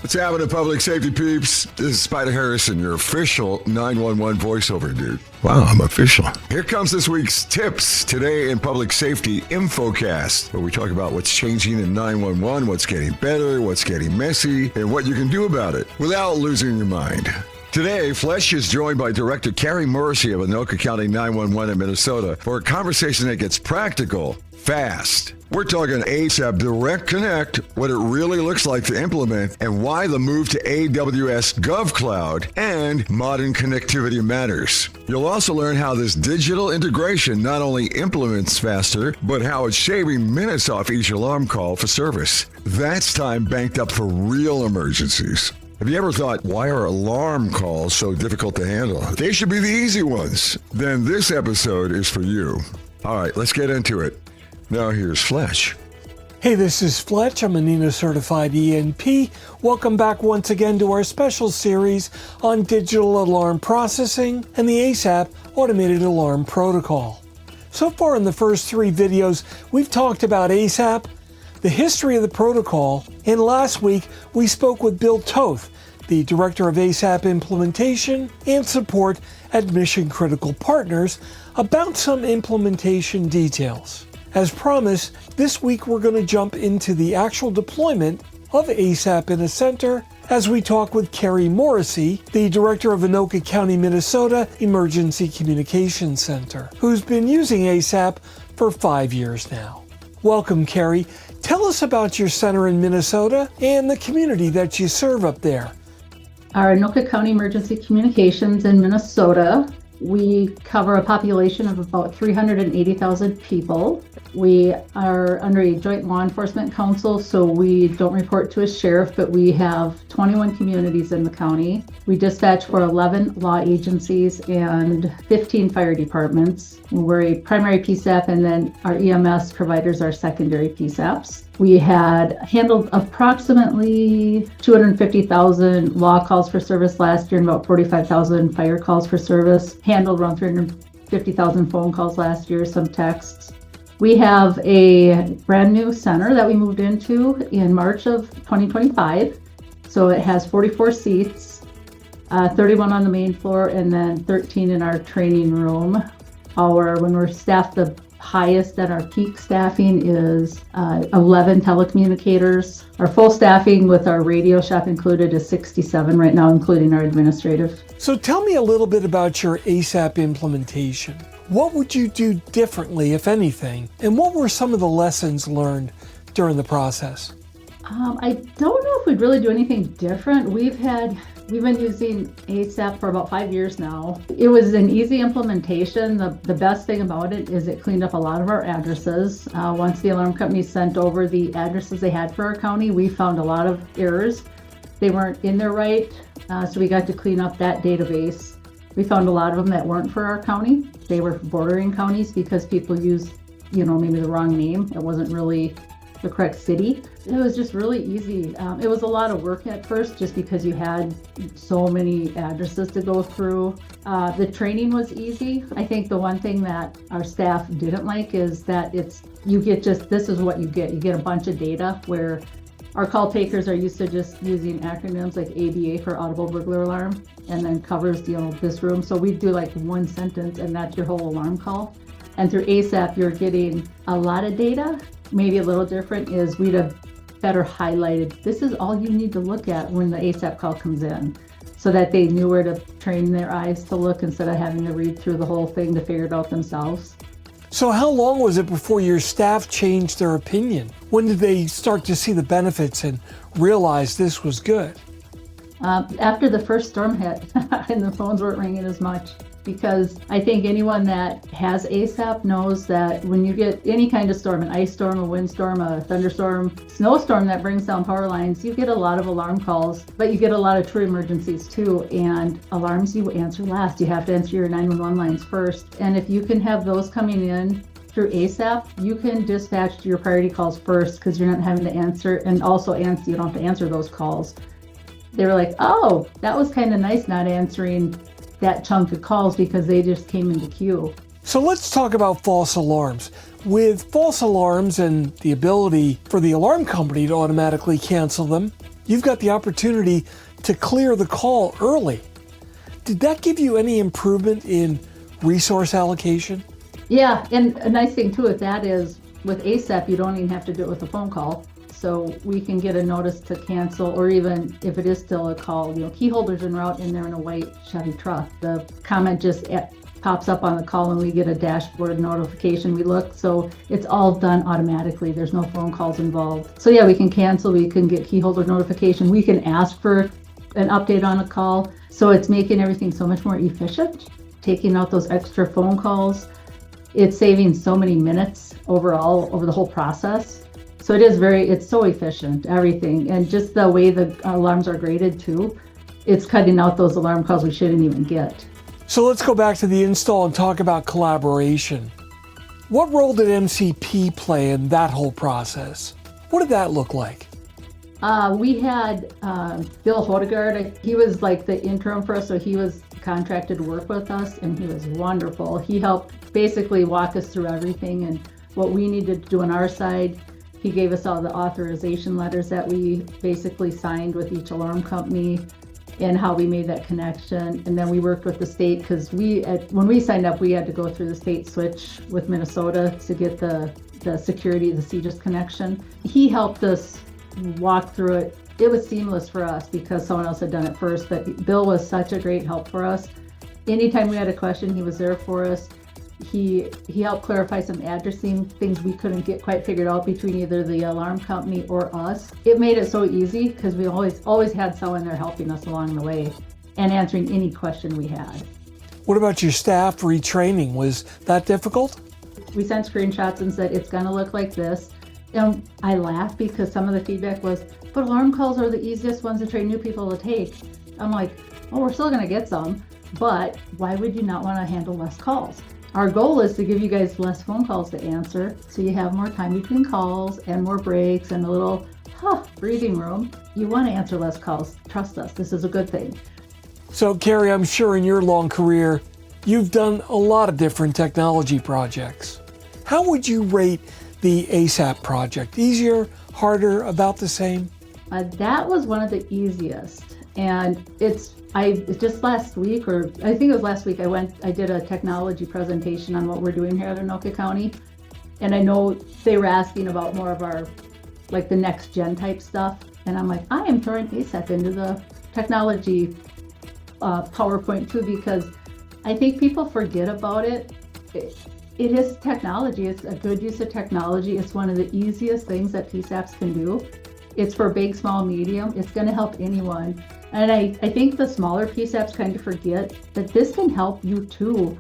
What's happening, public safety peeps? This is Spider Harrison, your official 911 voiceover dude. Wow, I'm official. Here comes this week's tips. Today in Public Safety Infocast, where we talk about what's changing in 911, what's getting better, what's getting messy, and what you can do about it without losing your mind. Today, Fletch is joined by Director Kari Morrissey of Anoka County 911 in Minnesota for a conversation that gets practical, fast. We're talking ASAP Direct Connect, what it really looks like to implement, and why the move to AWS GovCloud and modern connectivity matters. You'll also learn how this digital integration not only implements faster, but how it's shaving minutes off each alarm call for service. That's time banked up for real emergencies. Have you ever thought, why are alarm calls so difficult to handle? They should be the easy ones. Then this episode is for you. All right, let's get into it. Now here's Fletch. Hey, this is Fletch. I'm a NINA certified ENP. Welcome back once again to our special series on digital alarm processing and the ASAP automated alarm protocol. So far in the first 3 videos, we've talked about ASAP, the history of the protocol, and last week we spoke with Bill Toth, the Director of ASAP Implementation and Support at Mission Critical Partners, about some implementation details. As promised, this week we're going to jump into the actual deployment of ASAP in a center as we talk with Kari Morrissey, the Director of Anoka County, Minnesota Emergency Communications Center, who's been using ASAP for 5 years now. Welcome, Kari. Tell us about your center in Minnesota and the community that you serve up there. Our Anoka County Emergency Communications in Minnesota, we cover a population of about 380,000 people. We are under a joint law enforcement council, so we don't report to a sheriff, but we have 21 communities in the county. We dispatch for 11 law agencies and 15 fire departments. We're a primary PSAP, and then our EMS providers are secondary PSAPs. We had handled approximately 250,000 law calls for service last year and about 45,000 fire calls for service. Handled around 350,000 phone calls last year, some texts. We have a brand new center that we moved into in March of 2025. So it has 44 seats, 31 on the main floor, and then 13 in our training room. When we're staffed, the highest at our peak staffing is 11 telecommunicators. Our full staffing with our radio shop included is 67 right now, including our administrative. So tell me a little bit about your ASAP implementation. What would you do differently, if anything? And what were some of the lessons learned during the process? I don't know if we'd really do anything different. We've been using ASAP for about 5 years now. It was an easy implementation. The best thing about it is it cleaned up a lot of our addresses. Once the alarm company sent over the addresses they had for our county, we found a lot of errors. They weren't in there right, so we got to clean up that database. We found a lot of them that weren't for our county. They were bordering counties because people used, maybe the wrong name. It wasn't really the correct city. It was just really easy. It was a lot of work at first just because you had so many addresses to go through. The training was easy. I think the one thing that our staff didn't like is that this is what you get. You get a bunch of data where our call takers are used to just using acronyms like ABA for audible burglar alarm and then covers, this room. So we do like one sentence and that's your whole alarm call. And through ASAP, you're getting a lot of data. Maybe a little different is we'd have better highlighted, this is all you need to look at when the ASAP call comes in, so that they knew where to train their eyes to look instead of having to read through the whole thing to figure it out themselves. So how long was it before your staff changed their opinion? When did they start to see the benefits and realize this was good? After the first storm hit and the phones weren't ringing as much. Because I think anyone that has ASAP knows that when you get any kind of storm, an ice storm, a windstorm, a thunderstorm, snowstorm that brings down power lines, you get a lot of alarm calls, but you get a lot of true emergencies too. And alarms you answer last. You have to answer your 911 lines first. And if you can have those coming in through ASAP, you can dispatch your priority calls first because you're not having to answer, and also you don't have to answer those calls. They were like, oh, that was kind of nice not answering that chunk of calls because they just came into queue. So let's talk about false alarms. With false alarms and the ability for the alarm company to automatically cancel them, you've got the opportunity to clear the call early. Did that give you any improvement in resource allocation? Yeah, and a nice thing too with that is with ASAP, you don't even have to do it with a phone call. So we can get a notice to cancel, or even if it is still a call, key holders en route and they're in a white Chevy truck. The comment just pops up on the call and we get a dashboard notification. We look, so it's all done automatically. There's no phone calls involved. So yeah, we can cancel, we can get key holder notification. We can ask for an update on a call. So it's making everything so much more efficient, taking out those extra phone calls. It's saving so many minutes overall over the whole process. So it's so efficient, everything. And just the way the alarms are graded too, it's cutting out those alarm calls we shouldn't even get. So let's go back to the install and talk about collaboration. What role did MCP play in that whole process? What did that look like? We had Bill Hodegard. He was like the interim for us, so he was contracted to work with us, and he was wonderful. He helped basically walk us through everything and what we needed to do on our side. He gave us all the authorization letters that we basically signed with each alarm company and how we made that connection. And then we worked with the state because when we signed up, we had to go through the state switch with Minnesota to get the security, the CGIS connection. He helped us walk through it. It was seamless for us because someone else had done it first, but Bill was such a great help for us. Anytime we had a question, he was there for us. He helped clarify some addressing things we couldn't get quite figured out between either the alarm company or us. It made it so easy because we always had someone there helping us along the way and answering any question we had. What about your staff retraining? Was that difficult? We sent screenshots and said, it's gonna look like this. And I laughed because some of the feedback was, but alarm calls are the easiest ones to train new people to take. I'm like, well, we're still gonna get some, but why would you not wanna handle less calls? Our goal is to give you guys less phone calls to answer, so you have more time between calls and more breaks and a little breathing room. You want to answer less calls. Trust us, this is a good thing. So, Kari, I'm sure in your long career, you've done a lot of different technology projects. How would you rate the ASAP project? Easier, harder, about the same? That was one of the easiest. And just last week, or I think it was last week, I did a technology presentation on what we're doing here at Anoka County. And I know they were asking about more of our, like the next gen type stuff. And I'm like, I am throwing ASAP into the technology PowerPoint too, because I think people forget about it. It is technology. It's a good use of technology. It's one of the easiest things that PSAPs can do. It's for big, small, medium. It's going to help anyone. And I think the smaller PSAPs kind of forget that this can help you too.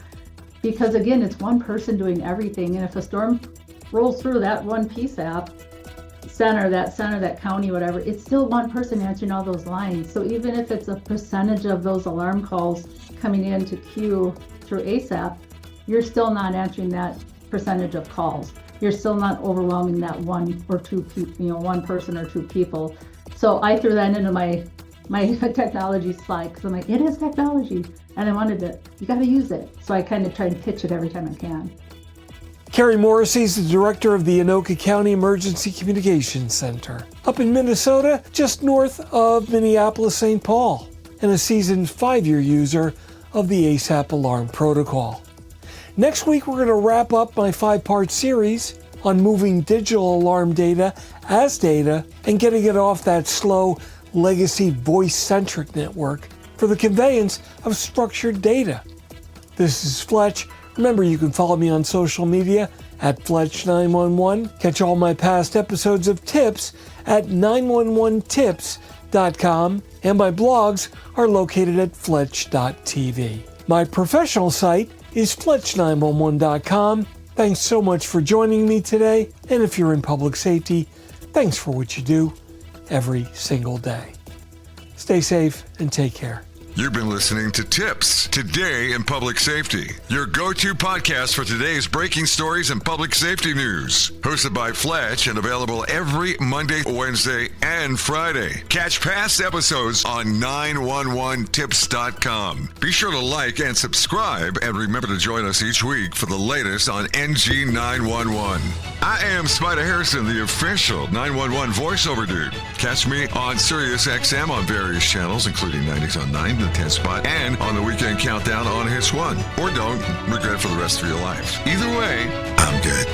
Because again, it's one person doing everything. And if a storm rolls through that one PSAP, that county, whatever, it's still one person answering all those lines. So even if it's a percentage of those alarm calls coming in to queue through ASAP, you're still not answering that percentage of calls. You're still not overwhelming that one or two people, one person or two people. So I threw that into my technology slide because I'm like, it is technology. And I wanted you got to use it. So I kind of try and pitch it every time I can. Kari Morrissey is the director of the Anoka County Emergency Communications Center up in Minnesota, just north of Minneapolis-St. Paul, and a seasoned 5-year user of the ASAP alarm protocol. Next week, we're going to wrap up my 5-part series on moving digital alarm data as data and getting it off that slow legacy voice-centric network for the conveyance of structured data. This is Fletch. Remember, you can follow me on social media at Fletch911. Catch all my past episodes of TiPS at 911tips.com, and my blogs are located at Fletch.tv. My professional site is Fletch911.com. Thanks so much for joining me today, and if you're in public safety, thanks for what you do every single day. Stay safe and take care. You've been listening to TiPS, Today in Public Safety, your go-to podcast for today's breaking stories and public safety news. Hosted by Fletch and available every Monday, Wednesday, and Friday. Catch past episodes on 911tips.com. Be sure to like and subscribe, and remember to join us each week for the latest on NG 911. I am Spider Harrison, the official 911 voiceover dude. Catch me on Sirius XM on various channels, including 90s on 9, the 10 spot, and on the Weekend Countdown on Hits 1. Or don't regret it for the rest of your life. Either way, I'm good.